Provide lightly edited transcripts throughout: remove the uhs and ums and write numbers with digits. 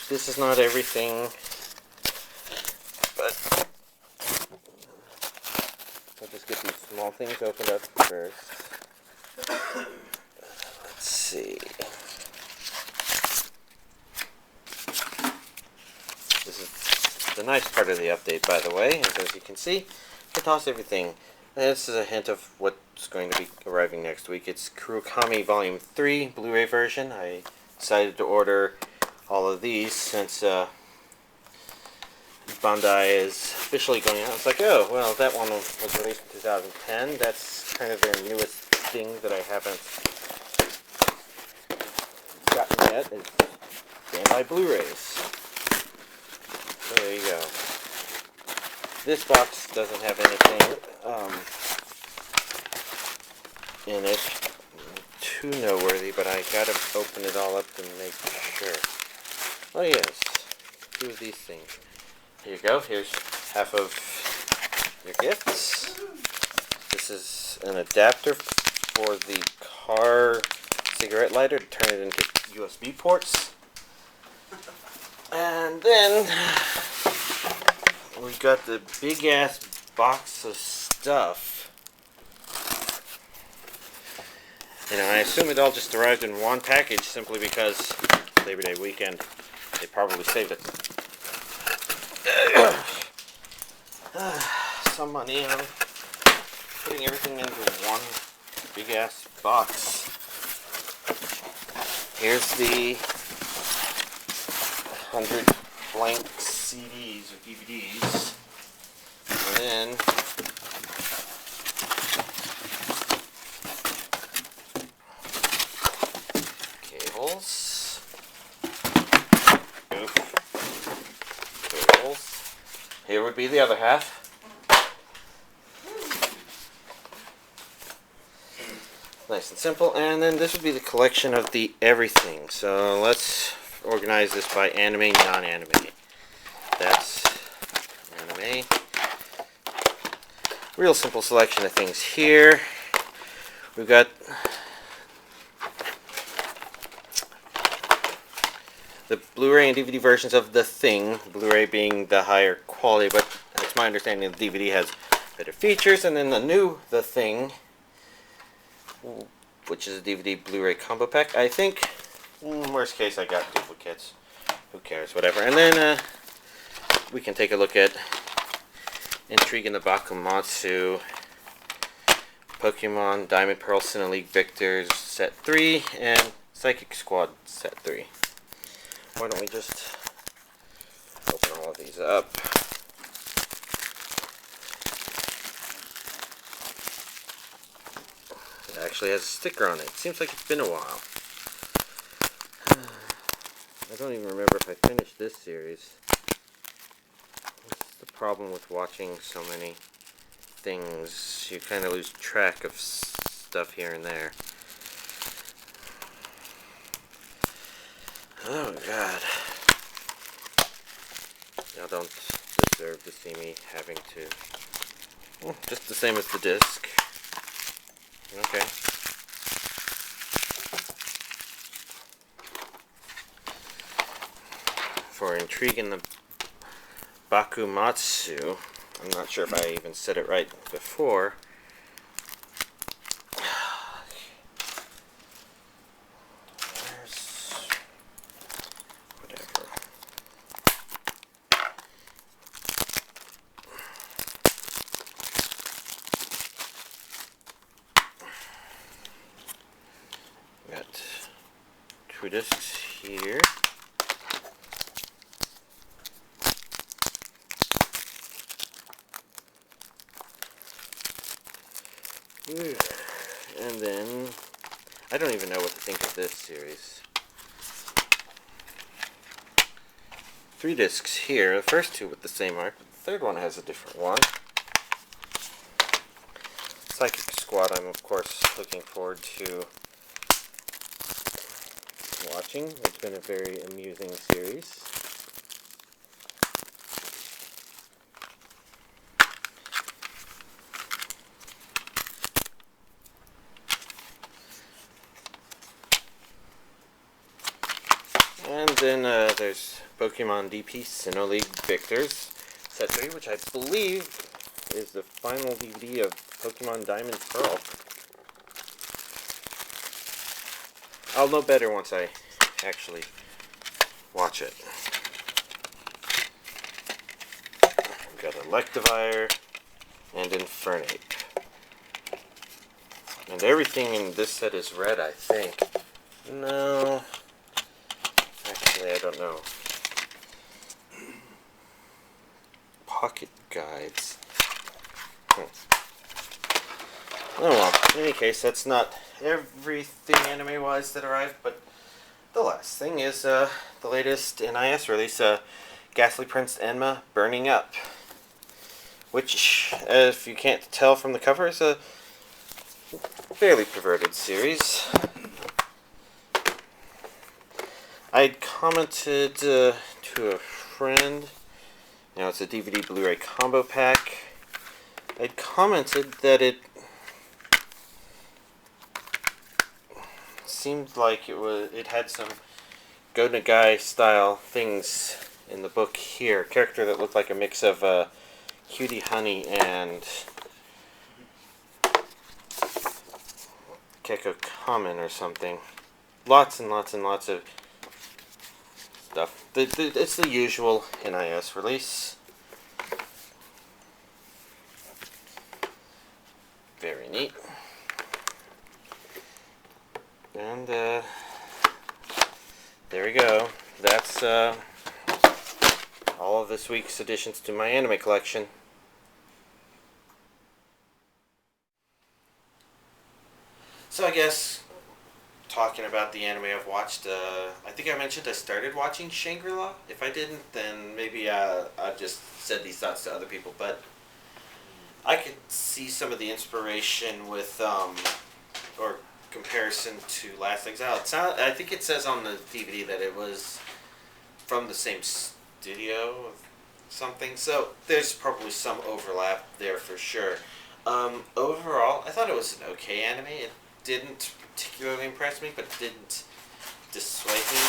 this is not everything, but I'll just get these small things opened up first. Let's see. This is the nice part of the update, by the way, as you can see, I toss everything. This is a hint of what's going to be arriving next week. It's Kurokami Volume 3 Blu-ray version. I decided to order all of these since Bandai is officially going out. It's like, oh, well, that one was released in 2010. That's kind of their newest thing that I haven't gotten yet. It's Bandai Blu-rays. So there you go. This box doesn't have anything in it too noteworthy, but I gotta open it all up to make sure. Oh yes, 2 of these things. Here you go. Here's half of your gifts. This is an adapter for the car cigarette lighter to turn it into USB ports. And then we got the big ass box of stuff. You know, I assume it all just arrived in one package simply because Labor Day weekend they probably saved it some money on putting everything into one big ass box. Here's the 100 blank CDs or DVDs, and then cables. Cables. Here would be the other half. Nice and simple, and then this would be the collection of the everything. So let's organize this by anime, non-anime. That's anime. Real simple selection of things here. We've got the Blu-ray and DVD versions of The Thing, Blu-ray being the higher quality, but it's my understanding the DVD has better features, and then the new The Thing, which is a DVD Blu-ray combo pack. I think, worst case, I got duplicates. Who cares, whatever. And then we can take a look at Intrigue in the Bakumatsu, Pokemon Diamond Pearl Sinnoh League Victors Set 3, and Psychic Squad Set 3. Why don't we just open all of these up. It actually has a sticker on it. Seems like it's been a while. I don't even remember if I finished this series. That's the problem with watching so many things. You kind of lose track of stuff here and there. Oh god. Y'all don't deserve to see me having to... Well, just the same as the disc. Okay. For Intrigue in the Bakumatsu, I'm not sure if I even said it right before. Got 2 discs here. And then, I don't even know what to think of this series. 3 discs here, the first 2 with the same art, but the third one has a different one. Psychic Squad, I'm of course looking forward to watching. It's been a very amusing series. And then there's Pokemon DP Sinnoh League Victors Set 3, which I believe is the final DVD of Pokemon Diamond Pearl. I'll know better once I actually watch it. We've got Electivire and Infernape. And everything in this set is red, I think. No. Actually, I don't know. Pocket guides. Oh well, in any case, that's not everything anime-wise that arrived, but the last thing is the latest NIS release, Ghastly Prince Enma Burning Up. Which, if you can't tell from the cover, is a fairly perverted series. I'd commented to a friend, it's a DVD Blu-ray combo pack. I'd commented that it seemed like it had some Go Nagai style things in the book here. A character that looked like a mix of Cutie Honey and Keko Common or something. Lots and lots and lots of stuff. It's the usual NIS release. Very neat. And there we go. That's all of this week's additions to my anime collection. So I guess, talking about the anime I've watched, I think I mentioned I started watching Shangri-La. If I didn't, then maybe I just said these thoughts to other people, but I could see some of the inspiration with, or comparison to Last Exile. I think it says on the DVD that it was from the same studio or something, so there's probably some overlap there for sure. Overall, I thought it was an okay anime. It didn't particularly impress me, but it didn't dissuade me.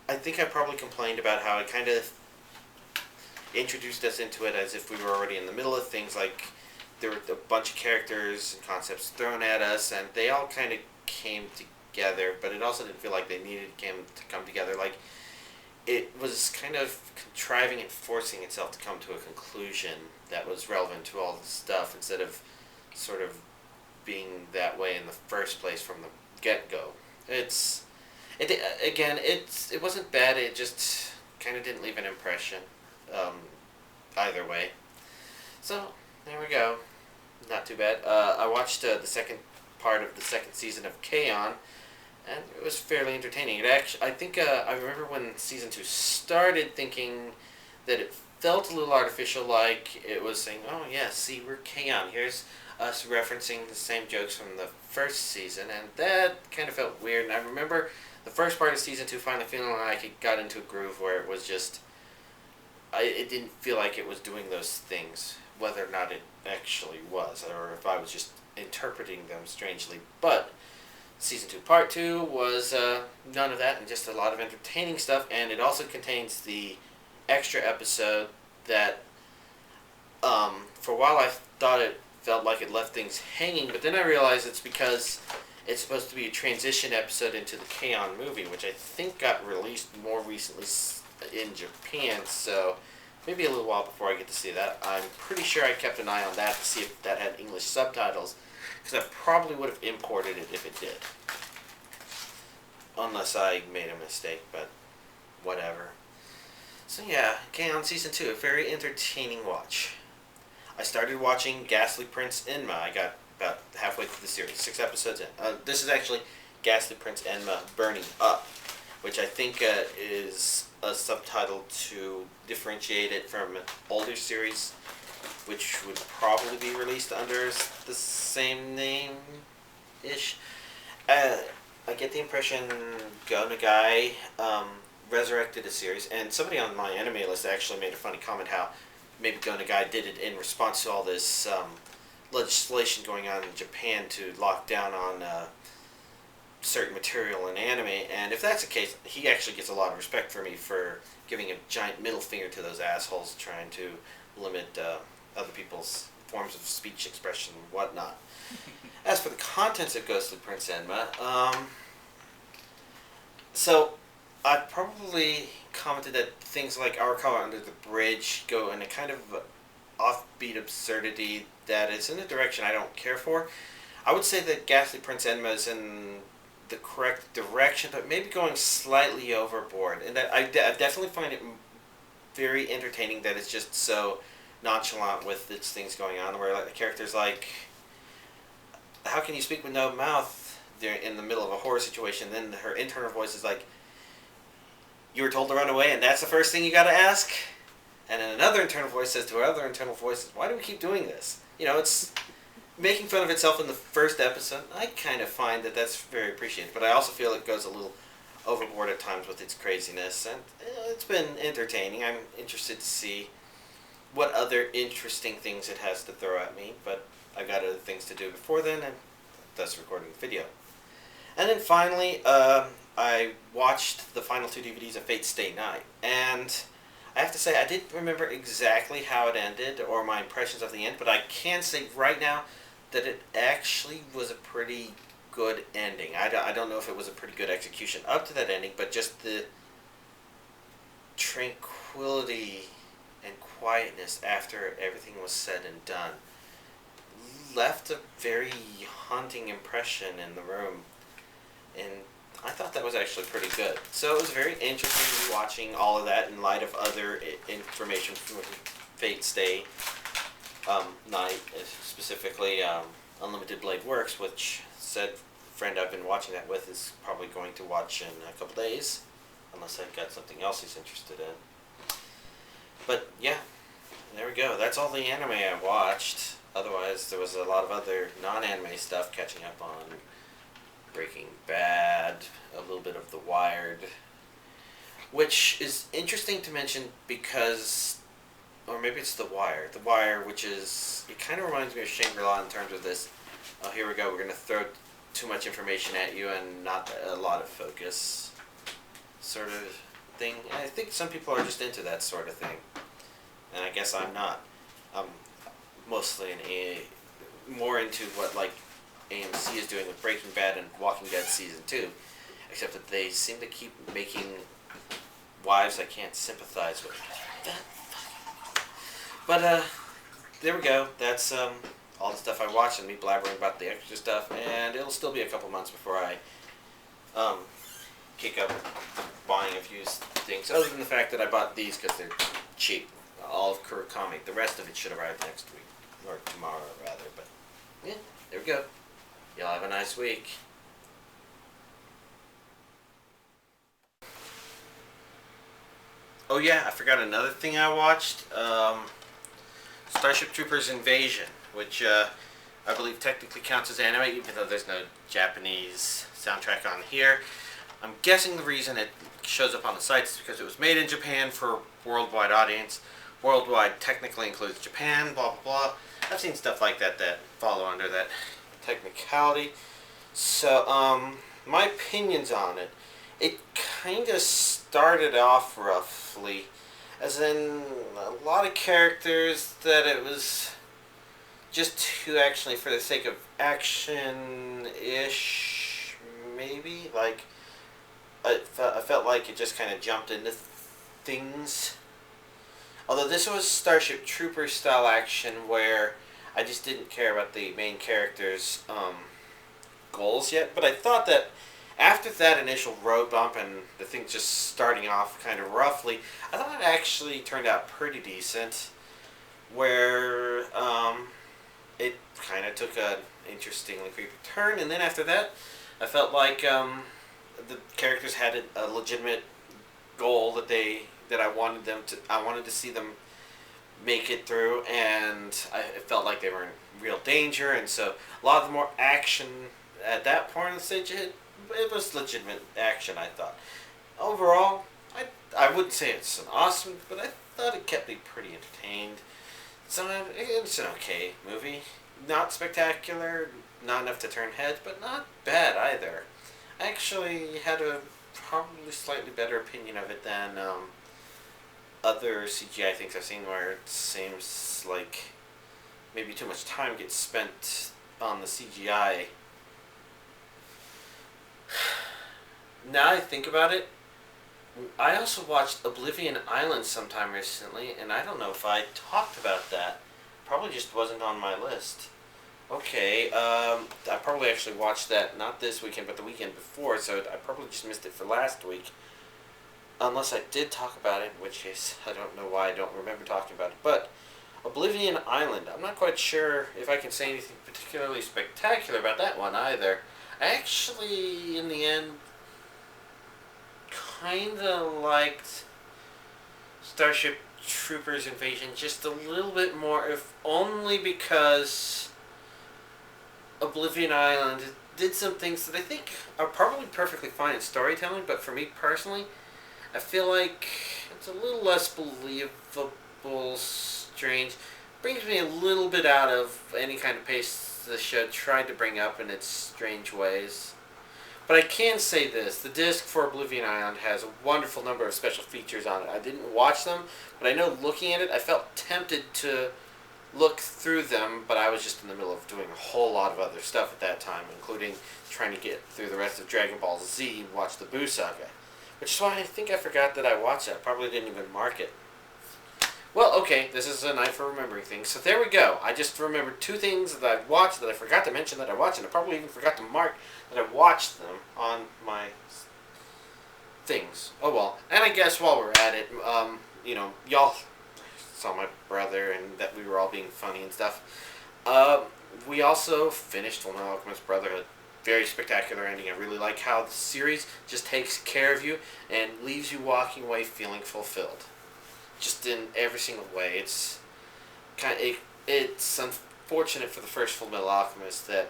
I think I probably complained about how it kind of introduced us into it as if we were already in the middle of things, like there were a bunch of characters and concepts thrown at us, and they all kind of came together, but it also didn't feel like they needed to come together. Like, it was kind of contriving and forcing itself to come to a conclusion that was relevant to all the stuff, instead of sort of being that way in the first place from the get-go. It wasn't bad, it just kind of didn't leave an impression either way. So, there we go. Not too bad. I watched the second part of the second season of K-On! And it was fairly entertaining. I think I remember when season 2 started thinking that it felt a little artificial, like it was saying, oh yeah, see, we're K-On! Here's us referencing the same jokes from the first season, and that kind of felt weird. And I remember the first part of season 2 finally feeling like it got into a groove where it was just, it didn't feel like it was doing those things, whether or not it actually was, or if I was just interpreting them strangely. But Season 2 Part 2 was none of that and just a lot of entertaining stuff, and it also contains the extra episode that, for a while I thought it felt like it left things hanging, but then I realized it's because it's supposed to be a transition episode into the K-On! Movie, which I think got released more recently in Japan, so maybe a little while before I get to see that. I'm pretty sure I kept an eye on that to see if that had English subtitles, because I probably would have imported it if it did. Unless I made a mistake, but whatever. So yeah, K-On! Season 2, a very entertaining watch. I started watching Ghastly Prince Enma. I got about halfway through the series, 6 episodes in. This is actually Ghastly Prince Enma Burning Up, which I think is a subtitle to differentiate it from an older series, which would probably be released under the same name-ish. I get the impression Go Nagai resurrected a series, and somebody on my anime list actually made a funny comment how maybe Go Nagai did it in response to all this legislation going on in Japan to lock down on certain material in anime, and if that's the case, he actually gets a lot of respect for me for giving a giant middle finger to those assholes trying to limit other people's forms of speech expression and whatnot. As for the contents of Ghastly Prince Enma, so I probably commented that things like Our Color Under the Bridge go in a kind of offbeat absurdity that is in a direction I don't care for. I would say that Ghastly Prince Enma is in the correct direction, but maybe going slightly overboard. And that I definitely find it very entertaining that it's just so nonchalant with its things going on, where like the character's like, how can you speak with no mouth in the middle of a horror situation? Then her internal voice is like, you were told to run away and that's the first thing you gotta ask? And then another internal voice says to her other internal voices, why do we keep doing this? You know, it's making fun of itself in the first episode. I kind of find that that's very appreciated, but I also feel it goes a little overboard at times with its craziness, and it's been entertaining. I'm interested to see what other interesting things it has to throw at me, but I've got other things to do before then, and thus recording the video. And then finally, I watched the final 2 DVDs of Fate's Stay Night, and I have to say I didn't remember exactly how it ended or my impressions of the end, but I can say right now that it actually was a pretty good ending. I don't know if it was a pretty good execution up to that ending, but just the tranquility and quietness after everything was said and done left a very haunting impression in the room, and I thought that was actually pretty good. So it was very interesting watching all of that in light of other information from Fate's Stay Night, specifically Unlimited Blade Works, which said friend I've been watching that with is probably going to watch in a couple days, unless I've got something else he's interested in. But yeah, there we go. That's all the anime I watched. Otherwise, there was a lot of other non-anime stuff catching up on. Breaking Bad, a little bit of The Wired, which is interesting to mention because, or maybe it's The Wire. The Wire, which is, it kind of reminds me of Shangri-La in terms of this, oh, here we go, we're going to throw too much information at you and not a lot of focus sort of thing. And I think some people are just into that sort of thing, and I guess I'm not. I'm mostly more into what, like, AMC is doing with Breaking Bad and Walking Dead Season 2, except that they seem to keep making wives I can't sympathize with. But, there we go. That's all the stuff I watched and me blabbering about the extra stuff, and it'll still be a couple months before I kick up buying a few things, other than the fact that I bought these because they're cheap. All of Kurokami. The rest of it should arrive next week, or tomorrow, rather, but yeah, there we go. Y'all have a nice week. Oh yeah, I forgot another thing I watched. Starship Troopers Invasion, which I believe technically counts as anime, even though there's no Japanese soundtrack on here. I'm guessing the reason it shows up on the site is because it was made in Japan for a worldwide audience. Worldwide technically includes Japan, blah blah blah. I've seen stuff like that that follow under that technicality. So, my opinions on it. It kind of started off roughly, as in a lot of characters that it was just too actually for the sake of action-ish, maybe. Like, I felt like it just kind of jumped into things. Although this was Starship Troopers style action where I just didn't care about the main character's goals yet. But I thought that after that initial road bump and the thing just starting off kind of roughly, I thought it actually turned out pretty decent. Where it kind of took an interestingly creepy turn. And then after that, I felt like the characters had a legitimate goal that I wanted them to. I wanted to see them make it through, and it felt like they were in real danger. And so a lot of the more action at that point in the stage, it was legitimate action. I thought overall, I wouldn't say it's an awesome, but I thought it kept me pretty entertained. So it's an okay movie. Not spectacular, not enough to turn heads, but not bad either. I actually had a probably slightly better opinion of it than other CGI things I've seen where it seems like maybe too much time gets spent on the CGI. Now I think about it, I also watched Oblivion Island sometime recently, and I don't know if I talked about that. Probably just wasn't on my list. Okay, I probably actually watched that not this weekend, but the weekend before, so I probably just missed it for last week. Unless I did talk about it, in which case I don't know why I don't remember talking about it. But Oblivion Island, I'm not quite sure if I can say anything particularly spectacular about that one either. I actually, in the end, kinda liked Starship Troopers Invasion just a little bit more, if only because Oblivion Island did some things that I think are probably perfectly fine in storytelling, but for me personally, I feel like it's a little less believable, strange. Brings me a little bit out of any kind of pace the show tried to bring up in its strange ways. But I can say this, the disc for Oblivion Island has a wonderful number of special features on it. I didn't watch them, but I know looking at it, I felt tempted to look through them, but I was just in the middle of doing a whole lot of other stuff at that time, including trying to get through the rest of Dragon Ball Z and watch the Buu Saga. Which is why I think I forgot that I watched it. I probably didn't even mark it. Well, okay, this is a night for remembering things. So there we go. I just remembered two things that I've watched that I forgot to mention that I watched, and I probably even forgot to mark that I watched them on my things. Oh well. And I guess while we're at it, y'all saw my brother and that we were all being funny and stuff. We also finished Fullmetal Alchemist Brotherhood. Very spectacular ending. I really like how the series just takes care of you and leaves you walking away feeling fulfilled. Just in every single way. It's it's unfortunate for the first Fullmetal Alchemist that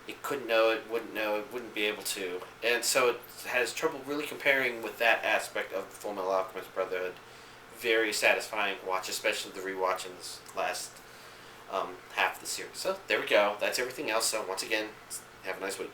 it couldn't know it, wouldn't be able to, and so it has trouble really comparing with that aspect of Fullmetal Alchemist Brotherhood. Very satisfying watch, especially the rewatch in this last half of the series. So there we go. That's everything else. So once again, have a nice week.